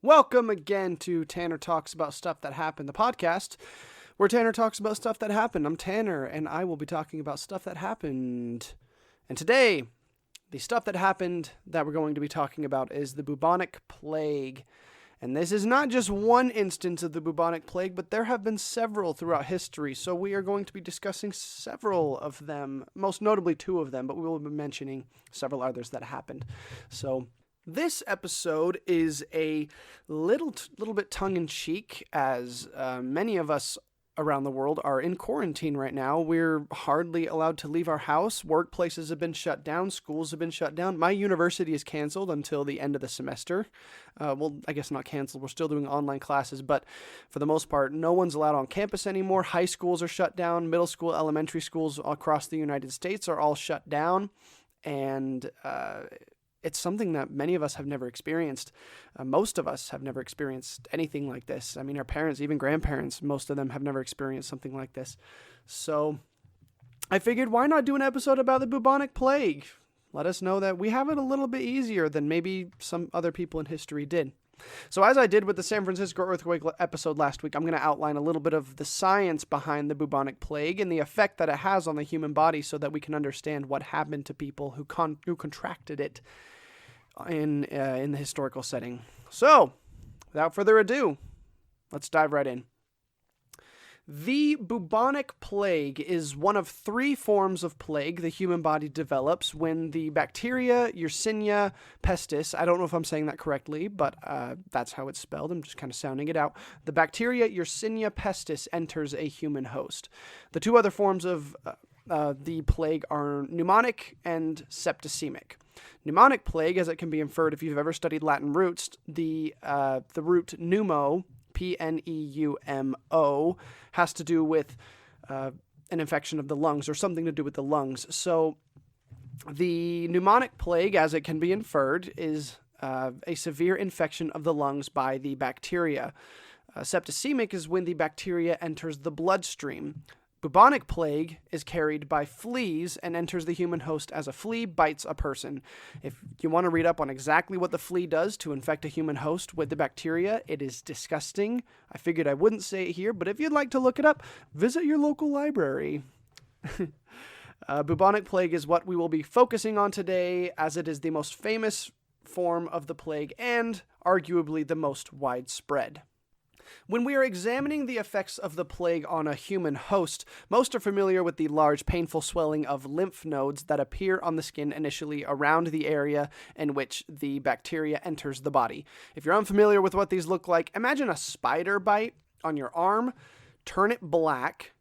Welcome again to Tanner Talks About Stuff That Happened, the podcast, where Tanner talks about stuff that happened. I'm Tanner, and I will be talking about stuff that happened. And today, the stuff that happened that we're going to be talking about is the Bubonic Plague. And this is not just one instance of the Bubonic Plague, but there have been several throughout history. So we are going to be discussing several of them, most notably two of them, but we will be mentioning several others that happened. So this episode is a little bit tongue-in-cheek, as many of us around the world are in quarantine right now. We're hardly allowed to leave our house. Workplaces have been shut down. Schools have been shut down. My university is canceled until the end of the semester. Well, I guess not canceled. We're still doing online classes, but for the most part, no one's allowed on campus anymore. High schools are shut down. Middle school, elementary schools across the United States are all shut down, and it's something that many of us have never experienced. Most of us have never experienced anything like this. I mean, our parents, even grandparents, most of them have never experienced something like this. So I figured, why not do an episode about the Bubonic Plague? Let us know that we have it a little bit easier than maybe some other people in history did. So as I did with the San Francisco earthquake episode last week, I'm going to outline a little bit of the science behind the Bubonic Plague and the effect that it has on the human body so that we can understand what happened to people who contracted it in the historical setting. So, without further ado, let's dive right in. The bubonic plague is one of three forms of plague the human body develops when the bacteria Yersinia Pestis, I don't know if I'm saying that correctly, but that's how it's spelled. I'm just kind of sounding it out. The bacteria Yersinia Pestis enters a human host. The two other forms of the plague are pneumonic and septicemic. Pneumonic plague, as it can be inferred if you've ever studied Latin roots, the root pneumo, P-N-E-U-M-O, has to do with an infection of the lungs or something to do with the lungs. So the pneumonic plague, as it can be inferred, is a severe infection of the lungs by the bacteria. Septicemic is when the bacteria enters the bloodstream. Bubonic plague is carried by fleas and enters the human host as a flea bites a person. If you want to read up on exactly what the flea does to infect a human host with the bacteria, it is disgusting. I figured I wouldn't say it here, but if you'd like to look it up, visit your local library. Bubonic plague is what we will be focusing on today, as it is the most famous form of the plague and arguably the most widespread. When we are examining the effects of the plague on a human host, most are familiar with the large, painful swelling of lymph nodes that appear on the skin initially around the area in which the bacteria enters the body. If you're unfamiliar with what these look like, imagine a spider bite on your arm, turn it black,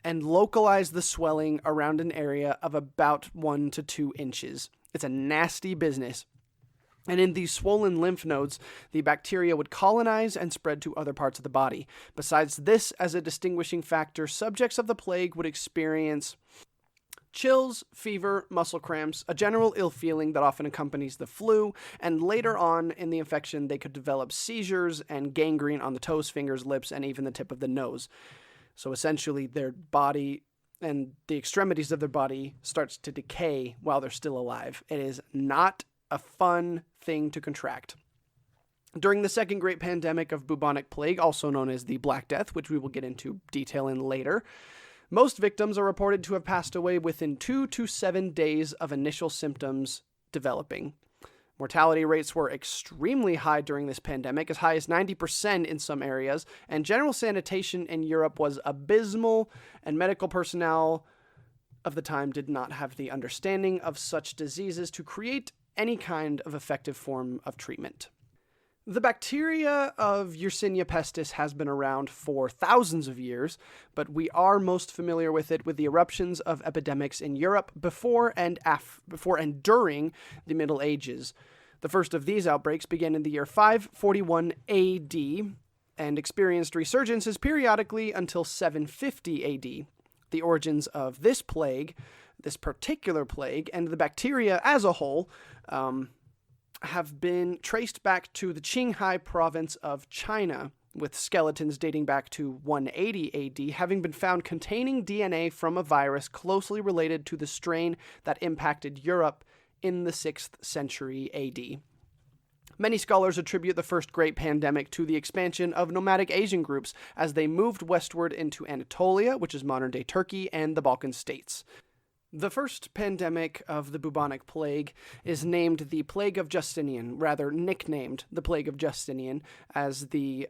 and localize the swelling around an area of about 1 to 2 inches. It's a nasty business. And in these swollen lymph nodes, the bacteria would colonize and spread to other parts of the body. Besides this, as a distinguishing factor, subjects of the plague would experience chills, fever, muscle cramps, a general ill feeling that often accompanies the flu, and later on in the infection, they could develop seizures and gangrene on the toes, fingers, lips, and even the tip of the nose. So essentially, their body and the extremities of their body starts to decay while they're still alive. It is not a fun thing to contract. During the second great pandemic of bubonic plague, also known as the Black Death, which we will get into detail in later, most victims are reported to have passed away within 2 to 7 days of initial symptoms developing. Mortality rates were extremely high during this pandemic, as high as 90% in some areas, and general sanitation in Europe was abysmal, and medical personnel of the time did not have the understanding of such diseases to create any kind of effective form of treatment. The bacteria of Yersinia pestis has been around for thousands of years, but we are most familiar with it with the eruptions of epidemics in Europe before and during the Middle Ages. The first of these outbreaks began in the year 541 AD and experienced resurgences periodically until 750 AD. The origins of this particular plague, and the bacteria as a whole, have been traced back to the Qinghai province of China, with skeletons dating back to 180 AD having been found containing DNA from a virus closely related to the strain that impacted Europe in the 6th century AD. Many scholars attribute the first great pandemic to the expansion of nomadic Asian groups as they moved westward into Anatolia, which is modern-day Turkey, and the Balkan states. The first pandemic of the bubonic plague is named the Plague of Justinian, rather nicknamed the Plague of Justinian, as the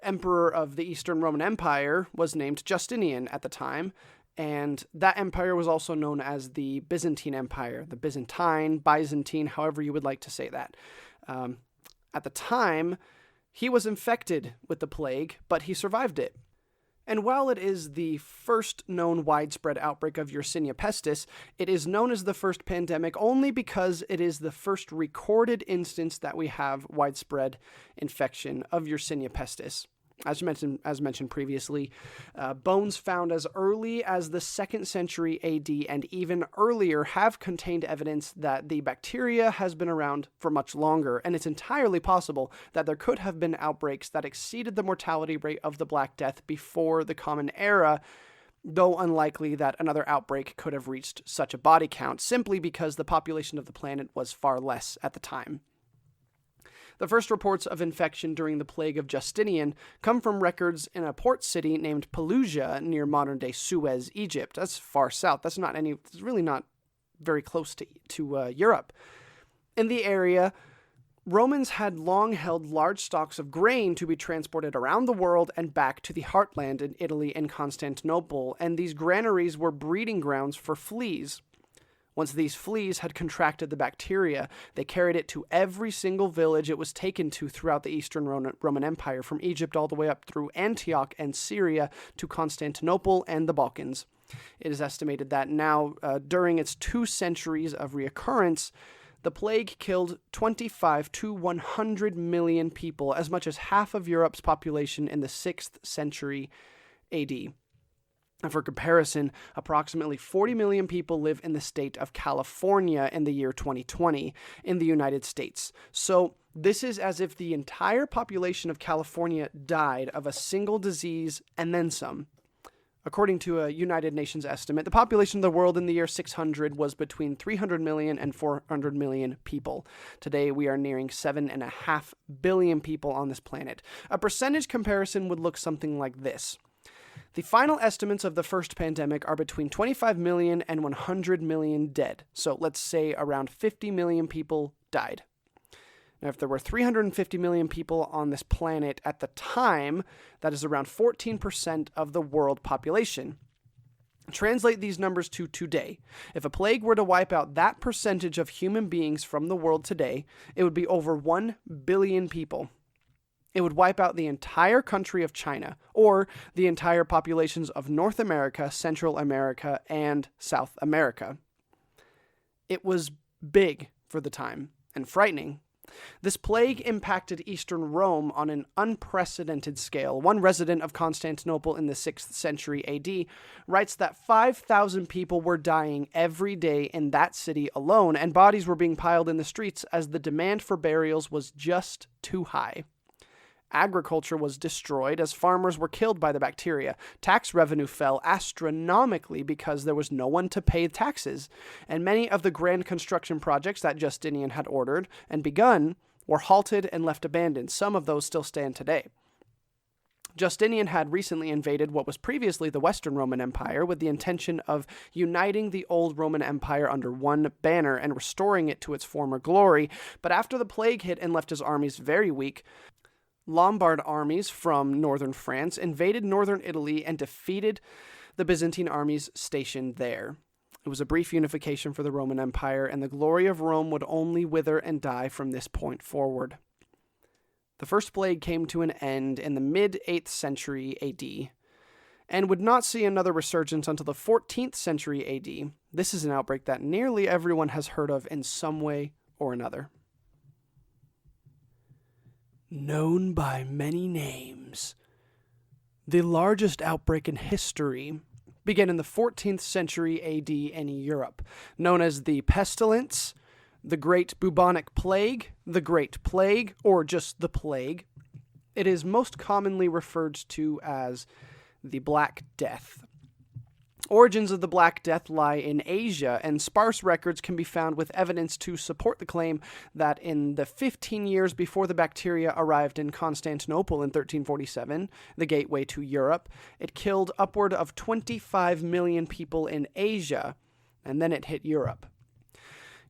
emperor of the Eastern Roman Empire was named Justinian at the time, and that empire was also known as the Byzantine Empire, the Byzantine, however you would like to say that. At the time, he was infected with the plague, but he survived it. And while it is the first known widespread outbreak of Yersinia Pestis, it is known as the first pandemic only because it is the first recorded instance that we have widespread infection of Yersinia Pestis. As mentioned previously, bones found as early as the 2nd century AD and even earlier have contained evidence that the bacteria has been around for much longer, and it's entirely possible that there could have been outbreaks that exceeded the mortality rate of the Black Death before the Common Era, though unlikely that another outbreak could have reached such a body count, simply because the population of the planet was far less at the time. The first reports of infection during the Plague of Justinian come from records in a port city named Pelusia near modern-day Suez, Egypt. That's far south. It's really not very close to Europe. In the area, Romans had long held large stocks of grain to be transported around the world and back to the heartland in Italy and Constantinople, and these granaries were breeding grounds for fleas. Once these fleas had contracted the bacteria, they carried it to every single village it was taken to throughout the Eastern Roman Empire, from Egypt all the way up through Antioch and Syria to Constantinople and the Balkans. It is estimated that now, during its 2 centuries of reoccurrence, the plague killed 25 to 100 million people, as much as half of Europe's population in the 6th century AD. And for comparison, approximately 40 million people live in the state of California in the year 2020 in the United States. So this is as if the entire population of California died of a single disease and then some. According to a United Nations estimate, the population of the world in the year 600 was between 300 million and 400 million people. Today, we are nearing 7.5 billion people on this planet. A percentage comparison would look something like this. The final estimates of the first pandemic are between 25 million and 100 million dead. So let's say around 50 million people died. Now, if there were 350 million people on this planet at the time, that is around 14% of the world population. Translate these numbers to today. If a plague were to wipe out that percentage of human beings from the world today, it would be over 1 billion people. It would wipe out the entire country of China, or the entire populations of North America, Central America, and South America. It was big for the time, and frightening. This plague impacted Eastern Rome on an unprecedented scale. One resident of Constantinople in the 6th century AD writes that 5,000 people were dying every day in that city alone, and bodies were being piled in the streets as the demand for burials was just too high. Agriculture was destroyed as farmers were killed by the bacteria. Tax revenue fell astronomically because there was no one to pay taxes, and many of the grand construction projects that Justinian had ordered and begun were halted and left abandoned. Some of those still stand today. Justinian had recently invaded what was previously the Western Roman Empire with the intention of uniting the old Roman Empire under one banner and restoring it to its former glory, but after the plague hit and left his armies very weak, Lombard armies from northern France invaded northern Italy and defeated the Byzantine armies stationed there. It was a brief unification for the Roman Empire, and the glory of Rome would only wither and die from this point forward. The first plague came to an end in the mid-8th century AD, and would not see another resurgence until the 14th century AD. This is an outbreak that nearly everyone has heard of in some way or another. Known by many names, the largest outbreak in history began in the 14th century AD in Europe, known as the pestilence, the Great Bubonic Plague, the Great Plague, or just the Plague. It is most commonly referred to as the Black Death. Origins of the Black Death lie in Asia, and sparse records can be found with evidence to support the claim that in the 15 years before the bacteria arrived in Constantinople in 1347, the gateway to Europe, it killed upward of 25 million people in Asia, and then it hit Europe.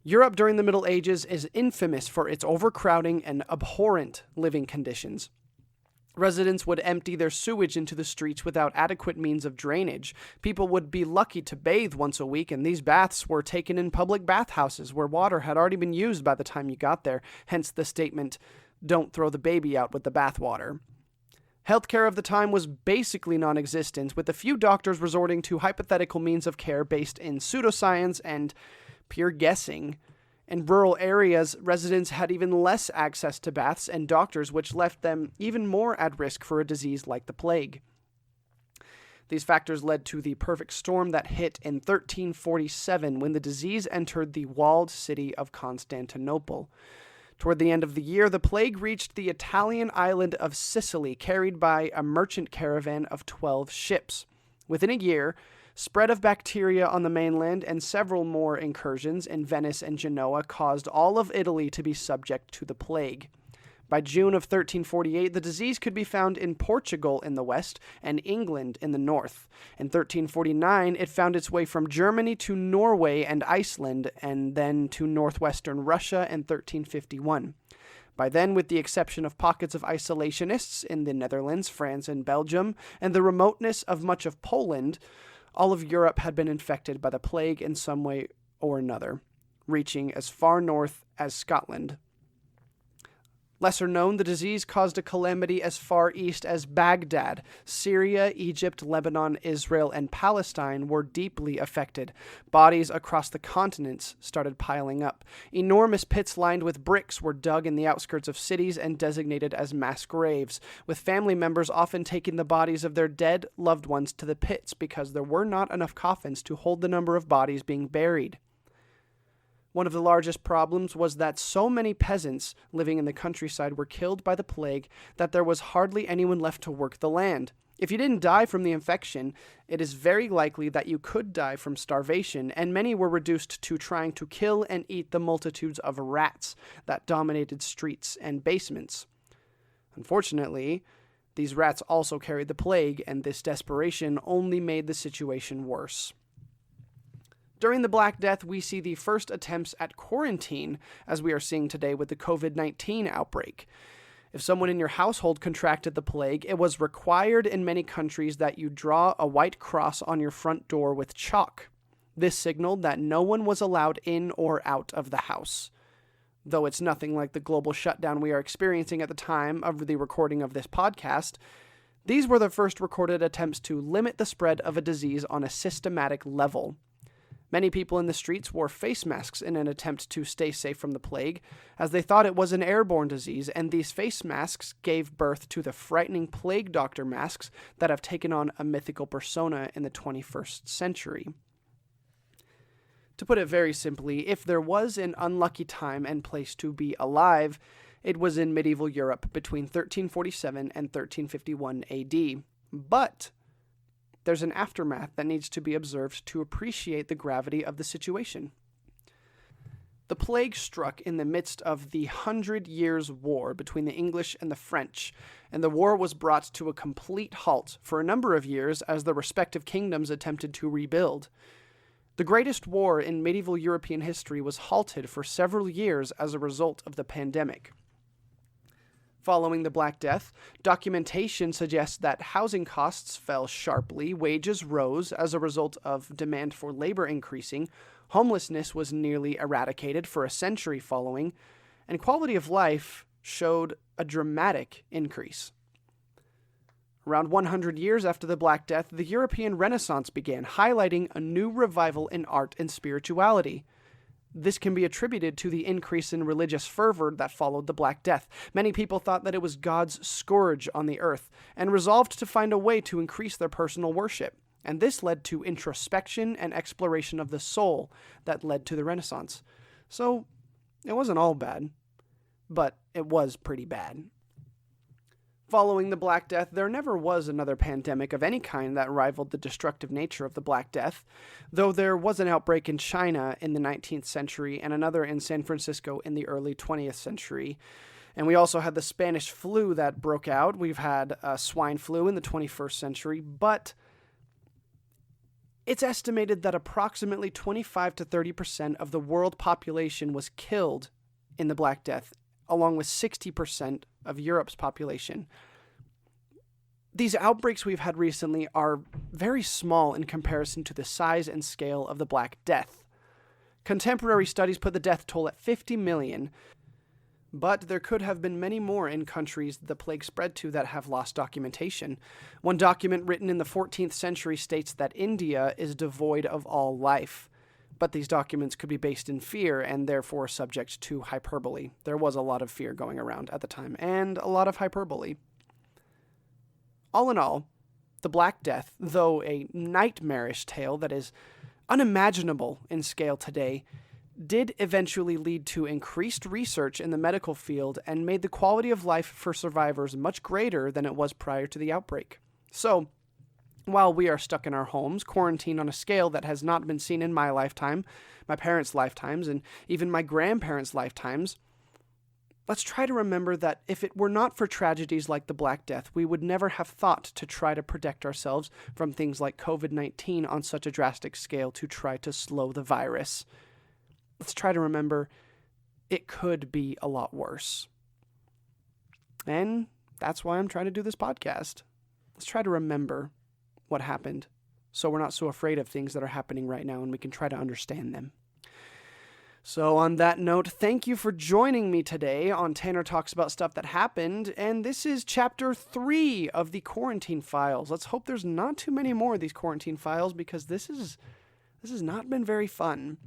Europe during the Middle Ages is infamous for its overcrowding and abhorrent living conditions. Residents would empty their sewage into the streets without adequate means of drainage. People would be lucky to bathe once a week, and these baths were taken in public bathhouses where water had already been used by the time you got there, hence the statement, "Don't throw the baby out with the bathwater." Healthcare of the time was basically non-existent, with a few doctors resorting to hypothetical means of care based in pseudoscience and pure guessing. In rural areas, residents had even less access to baths and doctors, which left them even more at risk for a disease like the plague. These factors led to the perfect storm that hit in 1347 when the disease entered the walled city of Constantinople. Toward the end of the year, the plague reached the Italian island of Sicily, carried by a merchant caravan of 12 ships. Within a year, spread of bacteria on the mainland and several more incursions in Venice and Genoa caused all of Italy to be subject to the plague. By June of 1348, the disease could be found in Portugal in the west and England in the north. In 1349, it found its way from Germany to Norway and Iceland, and then to northwestern Russia in 1351. By then, with the exception of pockets of isolationists in the Netherlands, France, and Belgium, and the remoteness of much of Poland, all of Europe had been infected by the plague in some way or another, reaching as far north as Scotland. Lesser known, the disease caused a calamity as far east as Baghdad. Syria, Egypt, Lebanon, Israel, and Palestine were deeply affected. Bodies across the continents started piling up. Enormous pits lined with bricks were dug in the outskirts of cities and designated as mass graves, with family members often taking the bodies of their dead loved ones to the pits because there were not enough coffins to hold the number of bodies being buried. One of the largest problems was that so many peasants living in the countryside were killed by the plague that there was hardly anyone left to work the land. If you didn't die from the infection, it is very likely that you could die from starvation, and many were reduced to trying to kill and eat the multitudes of rats that dominated streets and basements. Unfortunately, these rats also carried the plague, and this desperation only made the situation worse. During the Black Death, we see the first attempts at quarantine, as we are seeing today with the COVID-19 outbreak. If someone in your household contracted the plague, it was required in many countries that you draw a white cross on your front door with chalk. This signaled that no one was allowed in or out of the house. Though it's nothing like the global shutdown we are experiencing at the time of the recording of this podcast, these were the first recorded attempts to limit the spread of a disease on a systematic level. Many people in the streets wore face masks in an attempt to stay safe from the plague, as they thought it was an airborne disease, and these face masks gave birth to the frightening plague doctor masks that have taken on a mythical persona in the 21st century. To put it very simply, if there was an unlucky time and place to be alive, it was in medieval Europe between 1347 and 1351 AD. But there's an aftermath that needs to be observed to appreciate the gravity of the situation. The plague struck in the midst of the 100 Years' War between the English and the French, and the war was brought to a complete halt for a number of years as the respective kingdoms attempted to rebuild. The greatest war in medieval European history was halted for several years as a result of the pandemic. Following the Black Death, documentation suggests that housing costs fell sharply, wages rose as a result of demand for labor increasing, homelessness was nearly eradicated for a century following, and quality of life showed a dramatic increase. Around 100 years after the Black Death, the European Renaissance began, highlighting a new revival in art and spirituality. This can be attributed to the increase in religious fervor that followed the Black Death. Many people thought that it was God's scourge on the earth, and resolved to find a way to increase their personal worship. And this led to introspection and exploration of the soul that led to the Renaissance. So, it wasn't all bad, but it was pretty bad. Following the Black Death, there never was another pandemic of any kind that rivaled the destructive nature of the Black Death, though there was an outbreak in China in the 19th century and another in San Francisco in the early 20th century. And we also had the Spanish flu that broke out. We've had swine flu in the 21st century, but it's estimated that approximately 25 to 30% of the world population was killed in the Black Death, along with 60% of Europe's population. These outbreaks we've had recently are very small in comparison to the size and scale of the Black Death. Contemporary studies put the death toll at 50 million, but there could have been many more in countries the plague spread to that have lost documentation. One document written in the 14th century states that India is devoid of all life. But these documents could be based in fear and therefore subject to hyperbole. There was a lot of fear going around at the time, and a lot of hyperbole. All in all, the Black Death, though a nightmarish tale that is unimaginable in scale today, did eventually lead to increased research in the medical field and made the quality of life for survivors much greater than it was prior to the outbreak. So, while we are stuck in our homes, quarantined on a scale that has not been seen in my lifetime, my parents' lifetimes, and even my grandparents' lifetimes, let's try to remember that if it were not for tragedies like the Black Death, we would never have thought to try to protect ourselves from things like COVID-19 on such a drastic scale to try to slow the virus. Let's try to remember it could be a lot worse. And that's why I'm trying to do this podcast. Let's try to remember what happened, so we're not so afraid of things that are happening right now and we can try to understand them. So on that note, thank you for joining me today on Tanner Talks About Stuff That Happened, and this is chapter 3 of the quarantine files. Let's hope there's not too many more of these quarantine files, because this has not been very fun.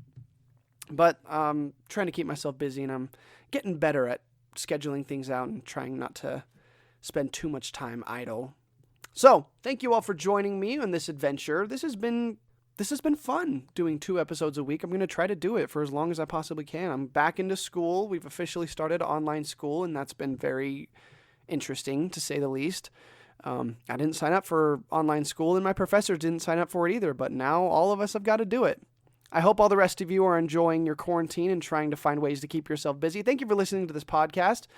But I'm trying to keep myself busy, and I'm getting better at scheduling things out and trying not to spend too much time idle. So, thank you all for joining me on this adventure. This has been fun, doing 2 episodes a week. I'm going to try to do it for as long as I possibly can. I'm back into school. We've officially started online school, and that's been very interesting, to say the least. I didn't sign up for online school, and my professors didn't sign up for it either, but now all of us have got to do it. I hope all the rest of you are enjoying your quarantine and trying to find ways to keep yourself busy. Thank you for listening to this podcast.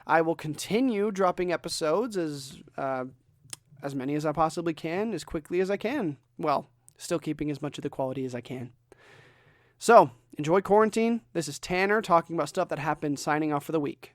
I will continue dropping episodes as many as I possibly can, as quickly as I can. Well, still keeping as much of the quality as I can. So, enjoy quarantine. This is Tanner talking about stuff that happened, signing off for the week.